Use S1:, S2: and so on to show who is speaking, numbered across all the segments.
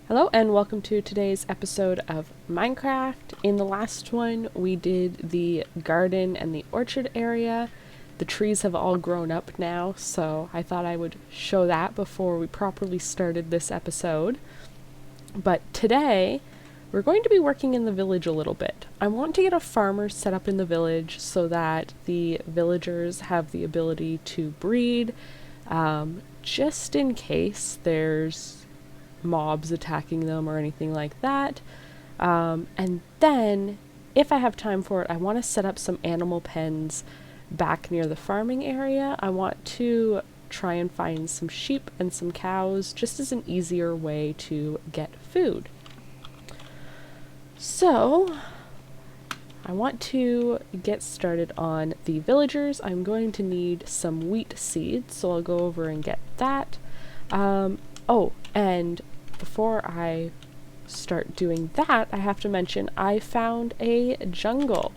S1: Hello and welcome to today's episode of Minecraft. In the last one, we did the garden and the orchard area. The trees have all grown up now, so I thought I would show that before we properly started this episode. But today, we're going to be working in the village a little bit. I want to get a farmer set up in the village so that the villagers have the ability to breed, just in case there's mobs attacking them or anything like that. And then, if I have time for it, I want to set up some animal pens back near the farming area. I want to try and find some sheep and some cows just as an easier way to get food. So, I want to get started on the villagers. I'm going to need some wheat seeds, so I'll go over and get that. Oh, and before I start doing that, I have to mention I found a jungle.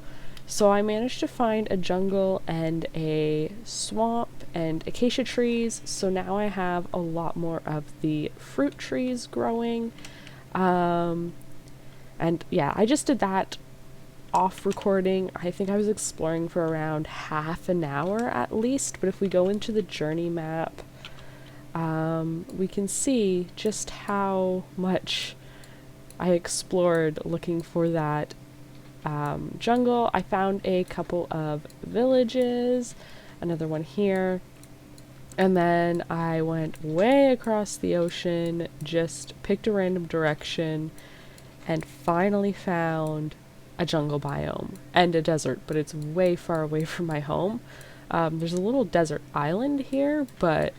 S1: So I managed to find a jungle and a swamp and acacia trees, so now I have a lot more of the fruit trees growing. And yeah, I just did that off recording. I think I was exploring for around half an hour at least, but if we go into the journey map, we can see just how much I explored looking for that jungle. I found a couple of villages, another one here, and then I went way across the ocean, just picked a random direction, and finally found a jungle biome and a desert, but it's way far away from my home. There's a little desert island here, but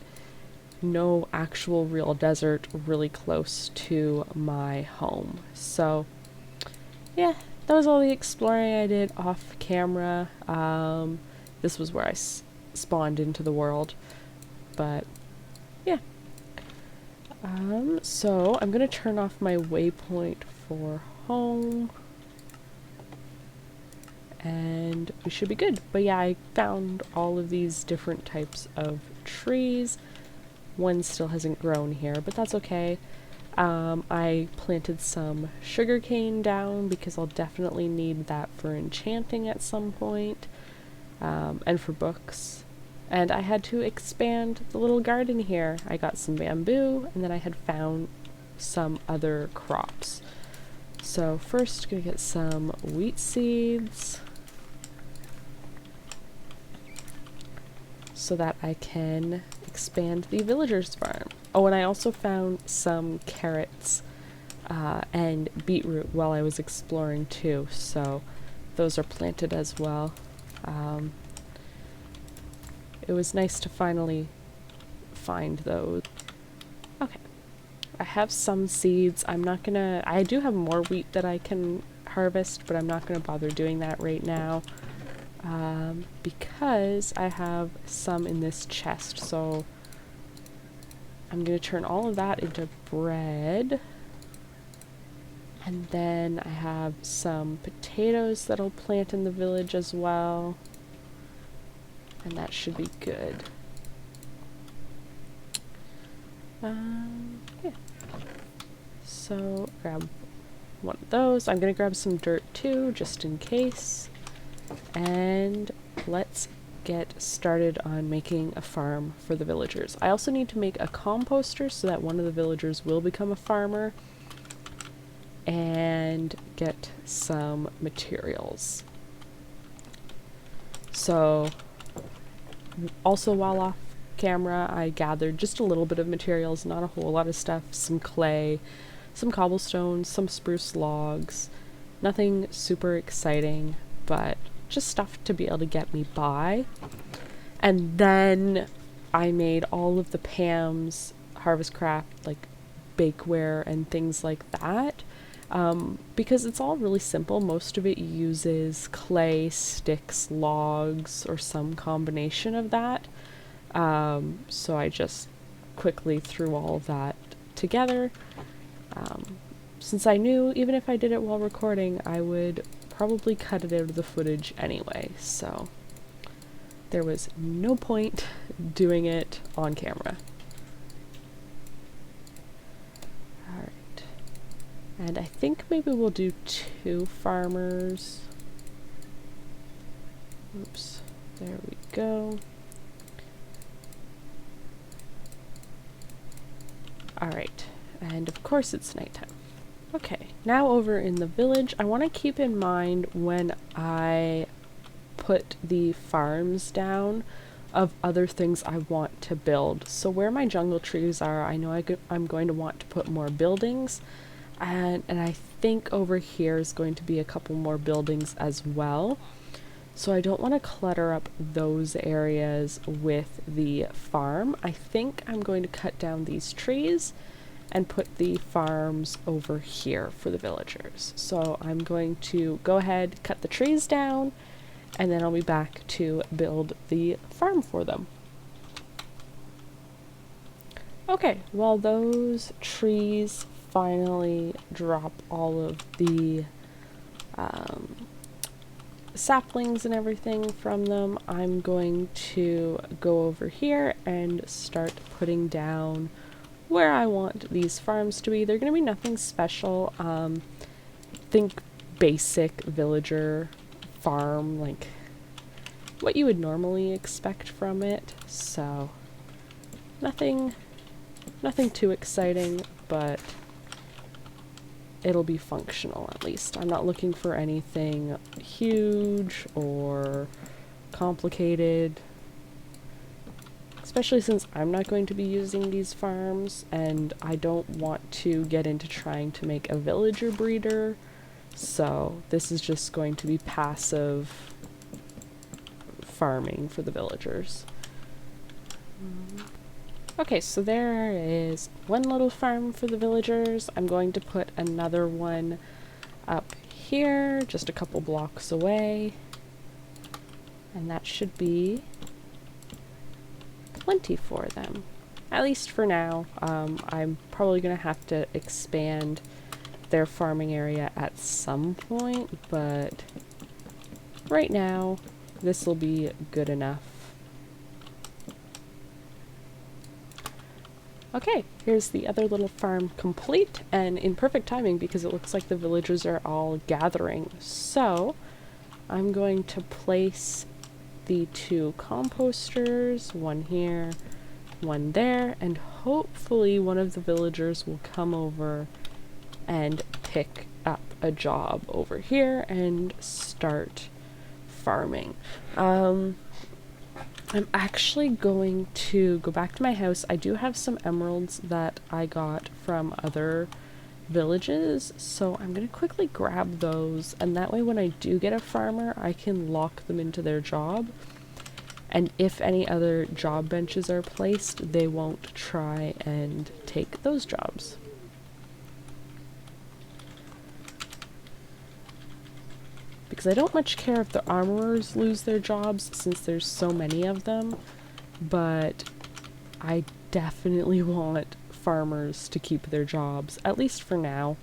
S1: no actual real desert really close to my home. So yeah, that was all the exploring I did off camera. This was where I spawned into the world, but yeah. So I'm gonna turn off my waypoint for home and we should be good. But yeah, I found all of these different types of trees. One still hasn't grown here, but that's okay. I planted some sugarcane down because I'll definitely need that for enchanting at some point, and for books. And I had to expand the little garden here. I got some bamboo, and then I had found some other crops. So first, gonna get some wheat seeds so that I can expand the villagers farm. Oh, and I also found some carrots and beetroot while I was exploring too, so those are planted as well. It was nice to finally find those. Okay, I have some seeds. I do have more wheat that I can harvest, but I'm not gonna bother doing that right now. Because I have some in this chest, so I'm going to turn all of that into bread. And then I have some potatoes that I'll plant in the village as well. And that should be good. Yeah. So grab one of those. I'm going to grab some dirt too, just in case. And let's get started on making a farm for the villagers. I also need to make a composter so that one of the villagers will become a farmer, and get some materials. So also while off camera, I gathered just a little bit of materials, not a whole lot of stuff, some clay, some cobblestones, some spruce logs, nothing super exciting, but just stuff to be able to get me by. And then I made all of the Pam's Harvest Craft, like bakeware and things like that, because it's all really simple. Most of it uses clay, sticks, logs, or some combination of that. So I just quickly threw all of that together. Since I knew even if I did it while recording, I would probably cut it out of the footage anyway, so there was no point doing it on camera. Alright, And I think maybe we'll do 2 farmers. Oops, there we go. Alright, and of course it's nighttime. Okay, now over in the village, I want to keep in mind when I put the farms down of other things I want to build. So where my jungle trees are, I know I'm going to want to put more buildings, and I think over here is going to be a couple more buildings as well. So I don't want to clutter up those areas with the farm. I think I'm going to cut down these trees and put the farms over here for the villagers. So I'm going to go ahead, cut the trees down, and then I'll be back to build the farm for them. Okay, well those trees finally drop all of the saplings and everything from them, I'm going to go over here and start putting down where I want these farms to be. They're going to be nothing special. Think basic villager farm, like what you would normally expect from it. So nothing too exciting, but it'll be functional at least. I'm not looking for anything huge or complicated, especially since I'm not going to be using these farms and I don't want to get into trying to make a villager breeder. So this is just going to be passive farming for the villagers. Okay, so there is one little farm for the villagers. I'm going to put another one up here, just a couple blocks away. And that should be plenty for them, at least for now. I'm probably going to have to expand their farming area at some point, but right now this will be good enough. Okay, here's the other little farm complete, and in perfect timing because it looks like the villagers are all gathering. So I'm going to place the 2 composters, one here, one there, and hopefully one of the villagers will come over and pick up a job over here and start farming. I'm actually going to go back to my house. I do have some emeralds that I got from other villages, so I'm going to quickly grab those, and that way when I do get a farmer, I can lock them into their job. And if any other job benches are placed, they won't try and take those jobs. Because I don't much care if the armorers lose their jobs since there's so many of them, but I definitely want farmers to keep their jobs, at least for now.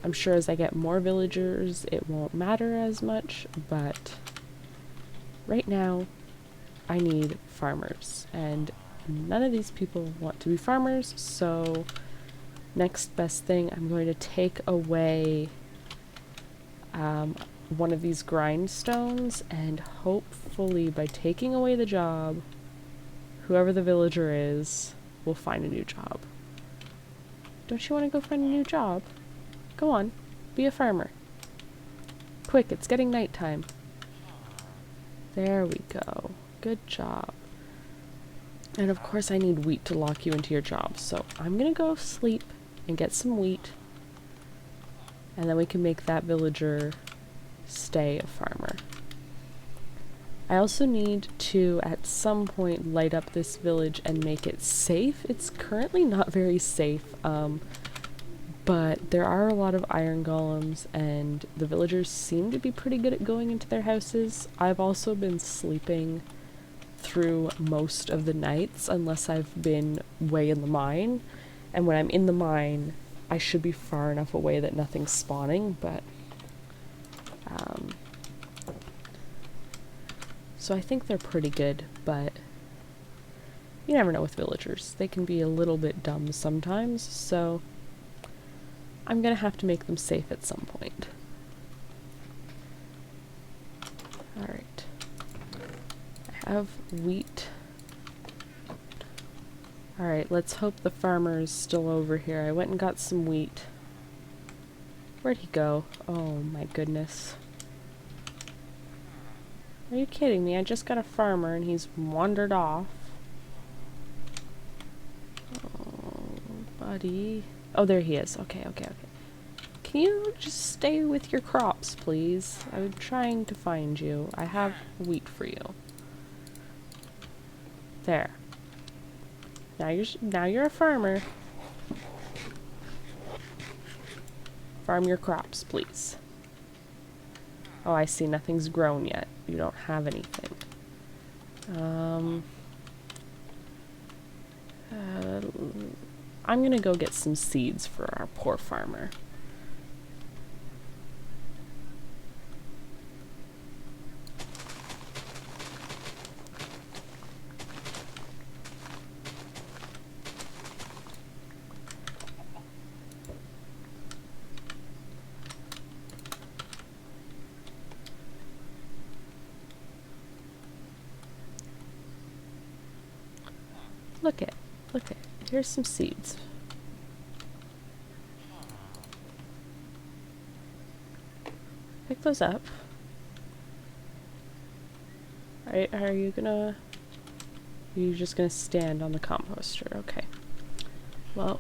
S1: I'm sure as I get more villagers it won't matter as much, but right now I need farmers, and none of these people want to be farmers, so next best thing, I'm going to take away one of these grindstones, and hopefully by taking away the job, whoever the villager is will find a new job. Don't you want to go find a new job? Go on, be a farmer. Quick, it's getting nighttime. There we go. Good job. And of course I need wheat to lock you into your job, so I'm gonna go sleep and get some wheat, and then we can make that villager stay a farmer. I also need to at some point light up this village and make it safe. It's currently not very safe, but there are a lot of iron golems and the villagers seem to be pretty good at going into their houses. I've also been sleeping through most of the nights unless I've been way in the mine, and when I'm in the mine I should be far enough away that nothing's spawning, but so I think they're pretty good, but you never know with villagers. They can be a little bit dumb sometimes, so I'm gonna have to make them safe at some point. Alright. I have wheat. Alright, let's hope the farmer is still over here. I went and got some wheat. Where'd he go? Oh my goodness. Are you kidding me? I just got a farmer and he's wandered off. Oh, buddy. Oh, there he is. Okay. Can you just stay with your crops, please? I'm trying to find you. I have wheat for you. There. Now you're a farmer. Farm your crops, please. Oh, I see. Nothing's grown yet. You don't have anything. I'm gonna go get some seeds for our poor farmer. Look it. Here's some seeds. Pick those up. Are you just gonna stand on the composter? Okay. Well.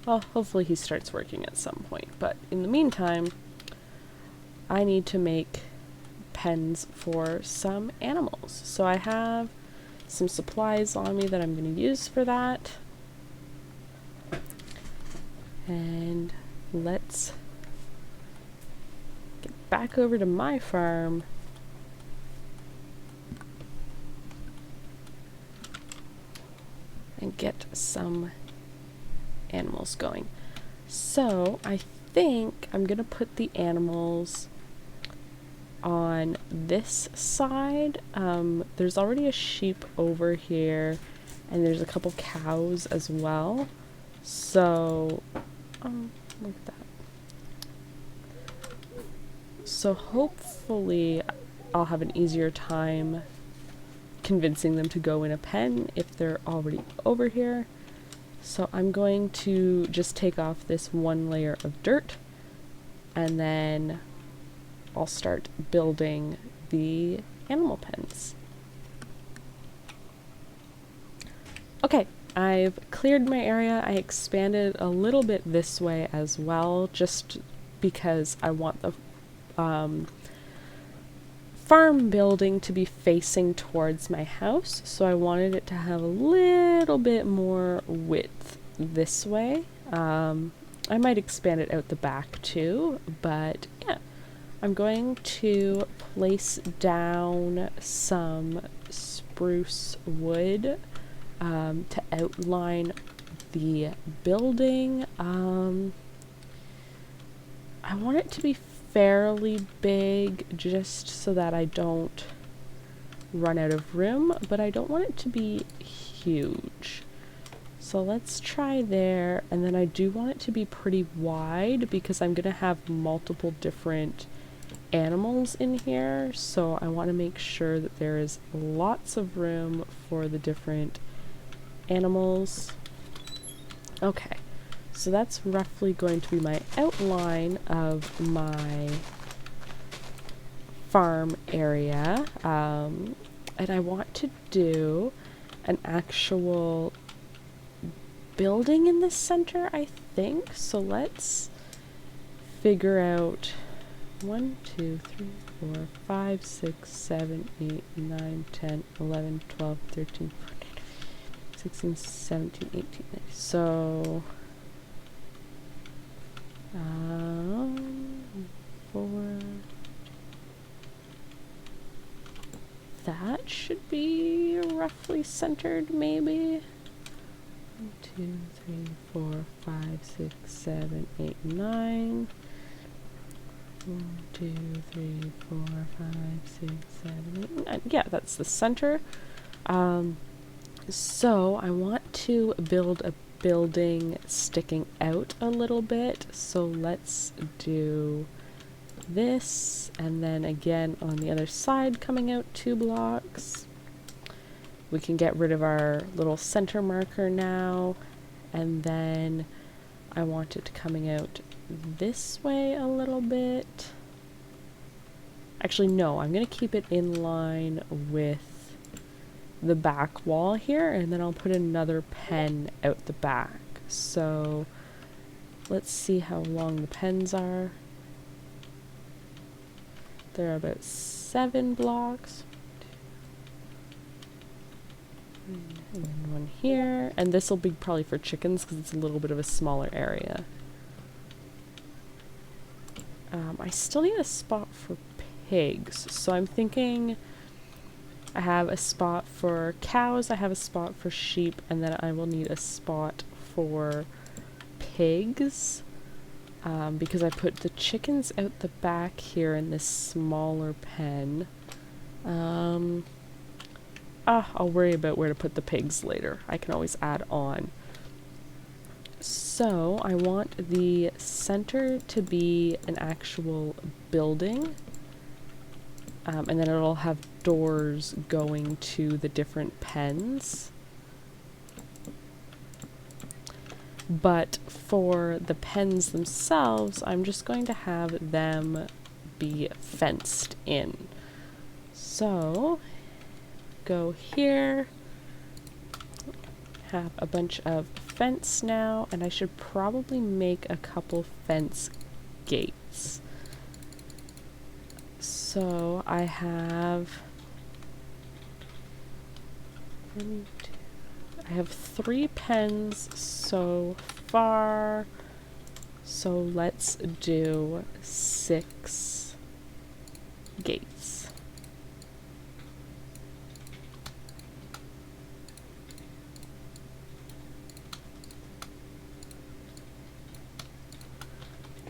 S1: Well, hopefully he starts working at some point, but in the meantime, I need to make pens for some animals. So I have some supplies on me that I'm going to use for that. And let's get back over to my farm and get some animals going. So I think I'm going to put the animals on this side. There's already a sheep over here and there's a couple cows as well. So, look at that. So hopefully I'll have an easier time convincing them to go in a pen if they're already over here. So I'm going to just take off this one layer of dirt and then I'll start building the animal pens. Okay, I've cleared my area. I expanded a little bit this way as well, just because I want the farm building to be facing towards my house, so I wanted it to have a little bit more width this way. I might expand it out the back too, but yeah. I'm going to place down some spruce wood to outline the building. I want it to be fairly big just so that I don't run out of room, but I don't want it to be huge. So let's try there, and then I do want it to be pretty wide because I'm going to have multiple different animals in here, so I want to make sure that there is lots of room for the different animals. Okay, so that's roughly going to be my outline of my farm area, and I want to do an actual building in the center, I think. So let's figure out 1, 2, 3, 4, 5, 6, 7, 8, 9, 10, 11, 12, 13, 14, 16, 17, 18, 19. So, 4. That should be roughly centered, maybe. 1, 2, 3, 4, 5, 6, 7, 8, 9. 1, 2, 3, 4, 5, 6, 7, 8, 9. Yeah, that's the center. So I want to build a building sticking out a little bit. So let's do this, and then again on the other side coming out 2 blocks. We can get rid of our little center marker now, and then I want it coming out this way a little bit. Actually, no, I'm going to keep it in line with the back wall here, and then I'll put another pen out the back. So let's see how long the pens are. They're about 7 blocks. And then one here, and this will be probably for chickens because it's a little bit of a smaller area. I still need a spot for pigs, so I'm thinking I have a spot for cows, I have a spot for sheep, and then I will need a spot for pigs, because I put the chickens out the back here in this smaller pen. I'll worry about where to put the pigs later. I can always add on. So I want the center to be an actual building, and then it'll have doors going to the different pens. But for the pens themselves, I'm just going to have them be fenced in. So go here, have a bunch of fence now, and I should probably make a couple fence gates. So I have 3 pens so far, so let's do 6 gates.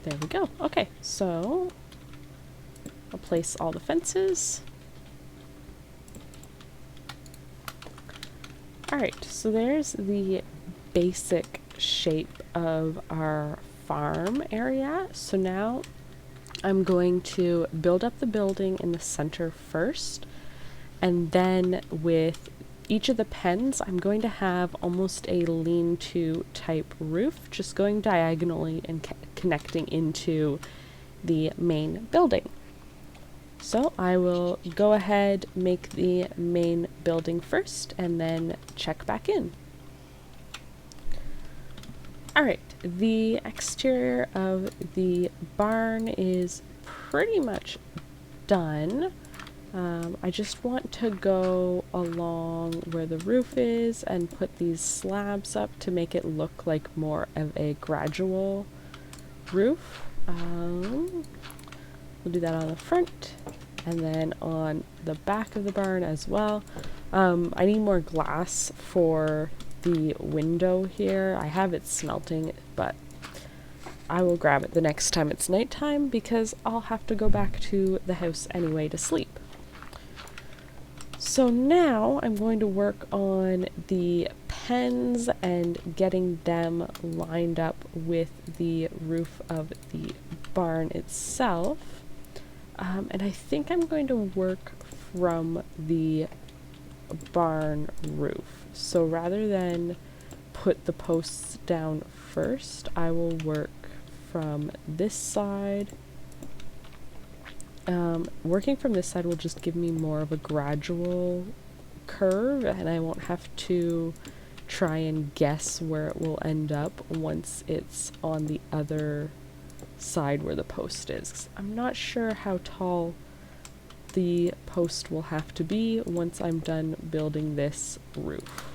S1: There we go. Okay, so I'll place all the fences. Alright, so there's the basic shape of our farm area. So now I'm going to build up the building in the center first, and then with each of the pens I'm going to have almost a lean-to type roof, just going diagonally and connecting into the main building. So I will go ahead, make the main building first, and then check back in. Alright, the exterior of the barn is pretty much done. I just want to go along where the roof is and put these slabs up to make it look like more of a gradual roof. We'll do that on the front and then on the back of the barn as well. I need more glass for the window here. I have it smelting, but I will grab it the next time it's nighttime because I'll have to go back to the house anyway to sleep. So now I'm going to work on the pens and getting them lined up with the roof of the barn itself. And I think I'm going to work from the barn roof. So rather than put the posts down first, I will work from this side. Working from this side will just give me more of a gradual curve, and I won't have to try and guess where it will end up once it's on the other side where the post is. I'm not sure how tall the post will have to be once I'm done building this roof.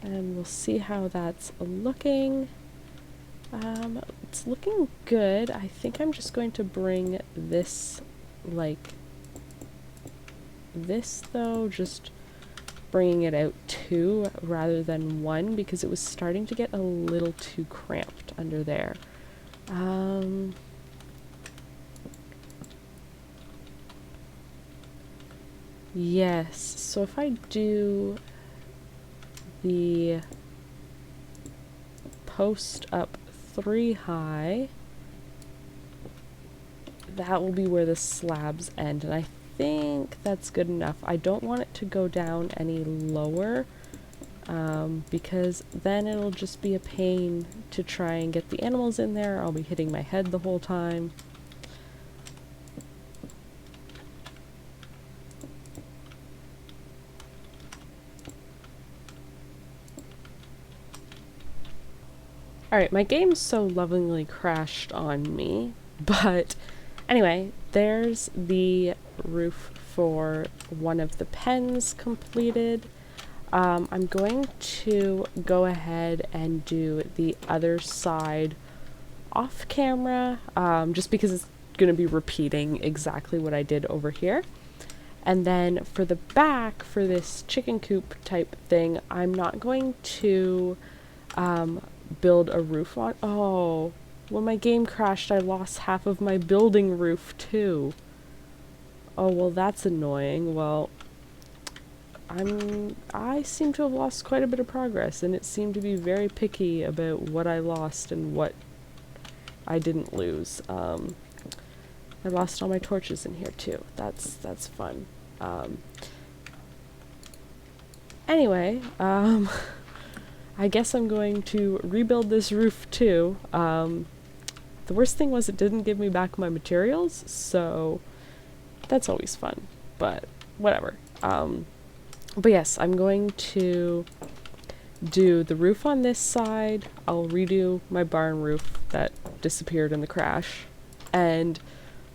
S1: And we'll see how that's looking. It's looking good. I think I'm just going to bring this like this though, just bringing it out 2 rather than 1 because it was starting to get a little too cramped under there. Yes, so if I do the post up 3 high, that will be where the slabs end, and I think that's good enough. I don't want it to go down any lower, because then it'll just be a pain to try and get the animals in there. I'll be hitting my head the whole time. Alright, my game's so lovingly crashed on me, but anyway, there's the roof for one of the pens completed. I'm going to go ahead and do the other side off camera, just because it's going to be repeating exactly what I did over here. And then for the back, for this chicken coop type thing, I'm not going to build a roof on. Oh, when my game crashed, I lost half of my building roof too. Oh, well, that's annoying. Well, I seem to have lost quite a bit of progress, and it seemed to be very picky about what I lost and what I didn't lose. I lost all my torches in here too. That's fun. Anyway, I guess I'm going to rebuild this roof too. The worst thing was it didn't give me back my materials, so that's always fun, but whatever. But yes, I'm going to do the roof on this side. I'll redo my barn roof that disappeared in the crash. And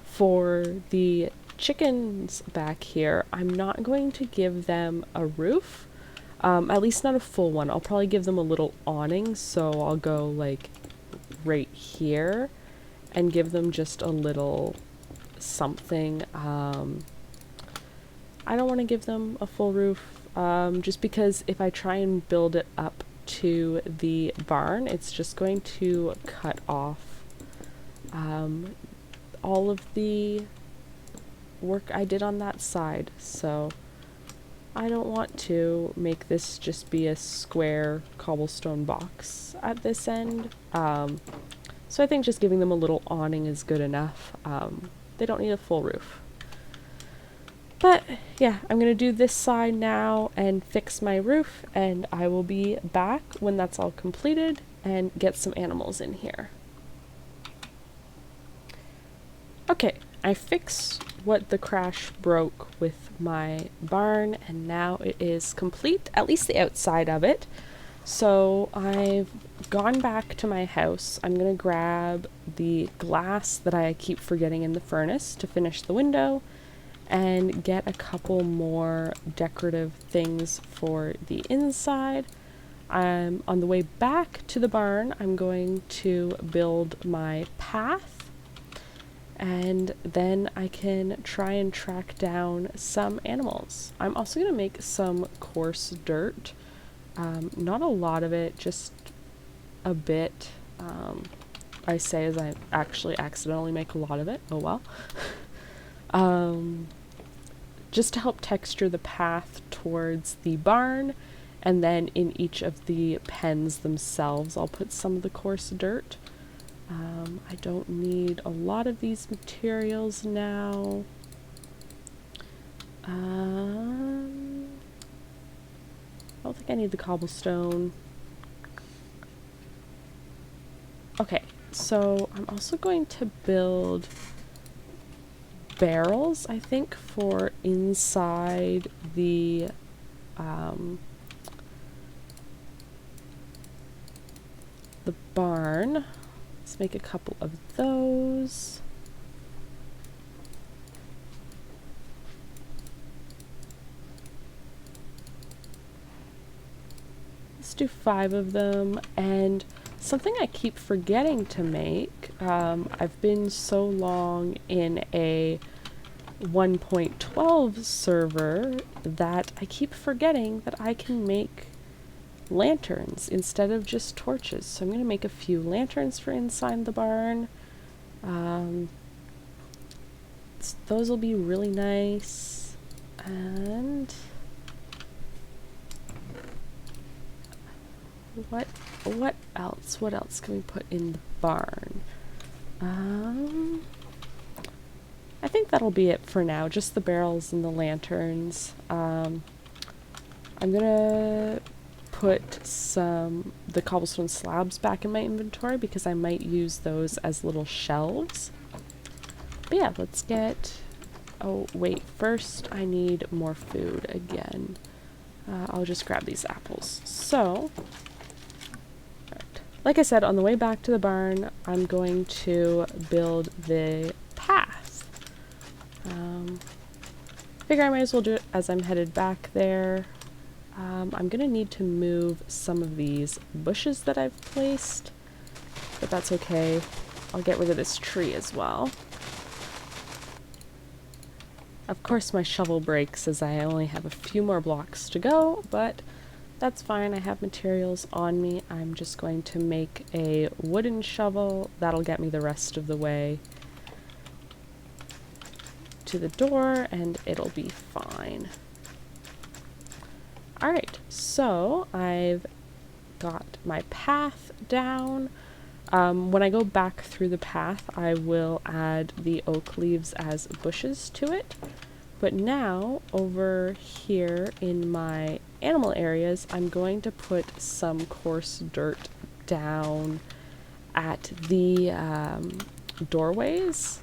S1: for the chickens back here, I'm not going to give them a roof. At least not a full one. I'll probably give them a little awning, so I'll go like right here and give them just a little something. I don't want to give them a full roof, just because if I try and build it up to the barn, it's just going to cut off all of the work I did on that side. So I don't want to make this just be a square cobblestone box at this end. So I think just giving them a little awning is good enough. They don't need a full roof. But yeah, I'm going to do this side now and fix my roof, and I will be back when that's all completed and get some animals in here. Okay, I fixed what the crash broke with my barn, and now it is complete, at least the outside of it. So I've gone back to my house. I'm going to grab the glass that I keep forgetting in the furnace to finish the window, and get a couple more decorative things for the inside. On the way back to the barn, I'm going to build my path, and then I can try and track down some animals. I'm also going to make some coarse dirt. Not a lot of it, just a bit. I say as I actually accidentally make a lot of it. Oh well. Just to help texture the path towards the barn, and then in each of the pens themselves I'll put some of the coarse dirt. I don't need a lot of these materials now. I don't think I need the cobblestone. Okay, so I'm also going to build barrels, I think, for inside the barn. Let's make a couple of those. Let's do 5 of them. And something I keep forgetting to make, I've been so long in a 1.12 server that I keep forgetting that I can make lanterns instead of just torches. So I'm going to make a few lanterns for inside the barn. Those will be really nice. And what else? What else can we put in the barn? I think that'll be it for now. Just the barrels and the lanterns. I'm gonna put the cobblestone slabs back in my inventory because I might use those as little shelves. But yeah, let's get... Oh, wait. First, I need more food again. I'll just grab these apples. So, right. Like I said, on the way back to the barn, I'm going to build the path. Figure I might as well do it as I'm headed back there. I'm gonna need to move some of these bushes that I've placed, but that's okay. I'll get rid of this tree as well. Of course my shovel breaks as I only have a few more blocks to go, but that's fine. I have materials on me. I'm just going to make a wooden shovel. That'll get me the rest of the way to the door, and it'll be fine. Alright, so I've got my path down. When I go back through the path, I will add the oak leaves as bushes to it. But now, over here in my animal areas, I'm going to put some coarse dirt down at the doorways.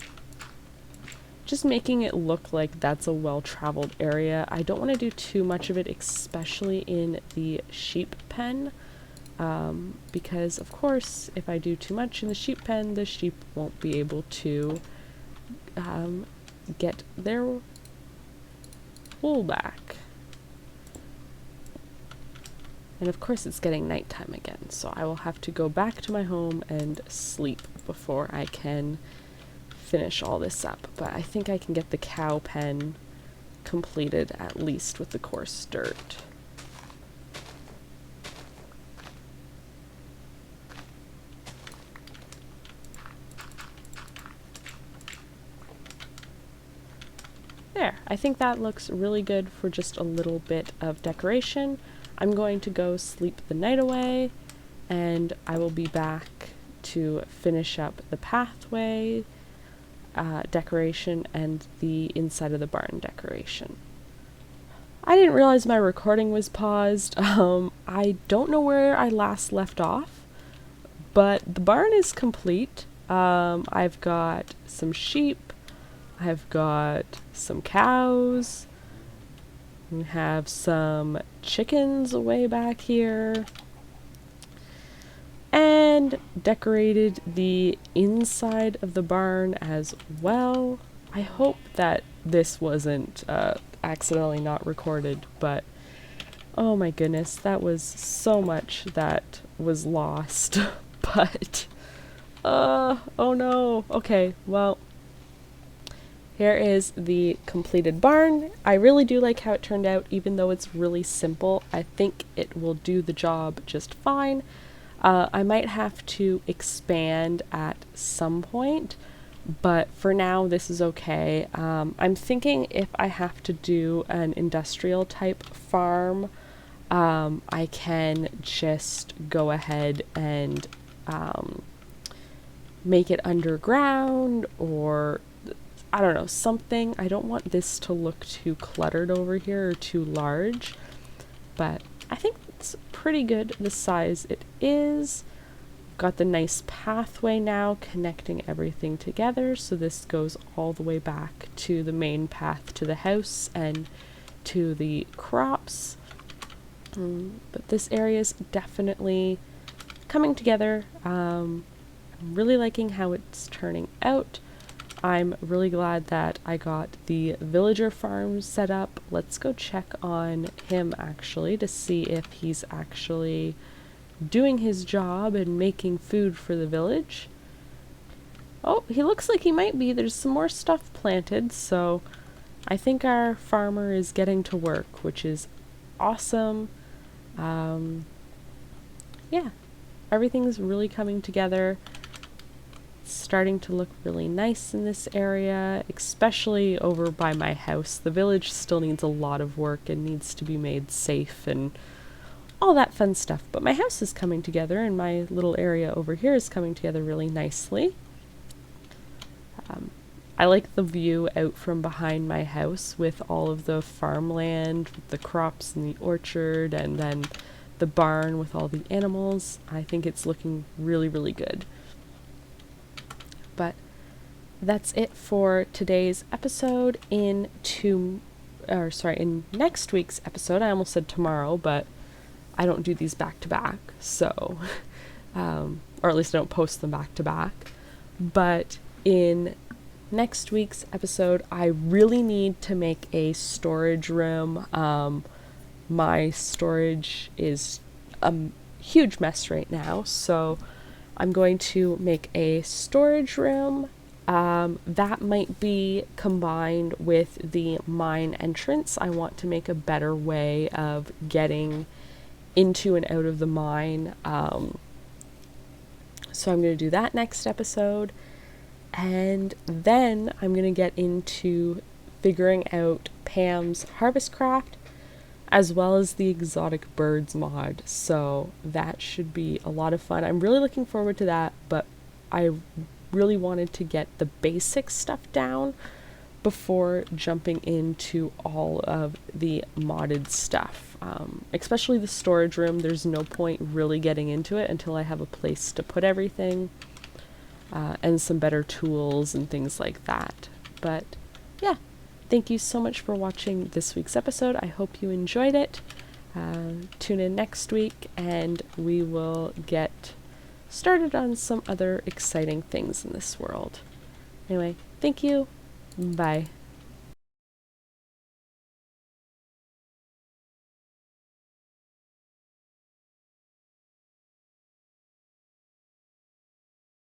S1: Just making it look like that's a well-traveled area. I don't want to do too much of it, especially in the sheep pen, because of course if I do too much in the sheep pen, the sheep won't be able to get their wool back. And of course it's getting nighttime again, so I will have to go back to my home and sleep before I can finish all this up. But I think I can get the cow pen completed at least with the coarse dirt. There, I think that looks really good for just a little bit of decoration. I'm going to go sleep the night away, and I will be back to finish up the pathway decoration and the inside of the barn decoration. I didn't realize my recording was paused. I don't know where I last left off, but the barn is complete. I've got some sheep, I've got some cows, we have some chickens way back here, and decorated the inside of the barn as well. I hope that this wasn't accidentally not recorded, but oh my goodness, that was so much that was lost. But oh no. Okay, well, here is the completed barn. I really do like how it turned out, even though it's really simple. I think it will do the job just fine. I might have to expand at some point, but for now this is okay. I'm thinking if I have to do an industrial type farm, I can just go ahead and make it underground, or I don't know, something. I don't want this to look too cluttered over here or too large, but I think it's pretty good the size it is. Got the nice pathway now connecting everything together, so this goes all the way back to the main path to the house and to the crops. But this area is definitely coming together. I'm really liking how it's turning out. I'm really glad that I got the villager farm set up. Let's go check on him actually to see if he's actually doing his job and making food for the village. Oh, he looks like he might be. There's some more stuff planted, so I think our farmer is getting to work, which is awesome. Yeah, everything's really coming together. It's starting to look really nice in this area, especially over by my house. The village still needs a lot of work and needs to be made safe and all that fun stuff. But my house is coming together, and my little area over here is coming together really nicely. I like the view out from behind my house with all of the farmland, with the crops and the orchard, and then the barn with all the animals. I think it's looking really, really good. But that's it for today's episode. In next week's episode, I almost said tomorrow, but I don't do these back to back, so, or at least I don't post them back to back. But in next week's episode, I really need to make a storage room. My storage is a huge mess right now, so I'm going to make a storage room. That might be combined with the mine entrance. I want to make a better way of getting into and out of the mine. So I'm going to do that next episode. And then I'm going to get into figuring out Pam's Harvest Craft, as well as the Exotic Birds mod. So that should be a lot of fun. I'm really looking forward to that, but I really wanted to get the basic stuff down before jumping into all of the modded stuff. Especially the storage room, there's no point really getting into it until I have a place to put everything. And some better tools and things like that. But yeah, thank you so much for watching this week's episode. I hope you enjoyed it. Tune in next week and we will get started on some other exciting things in this world. Anyway, thank you. Bye.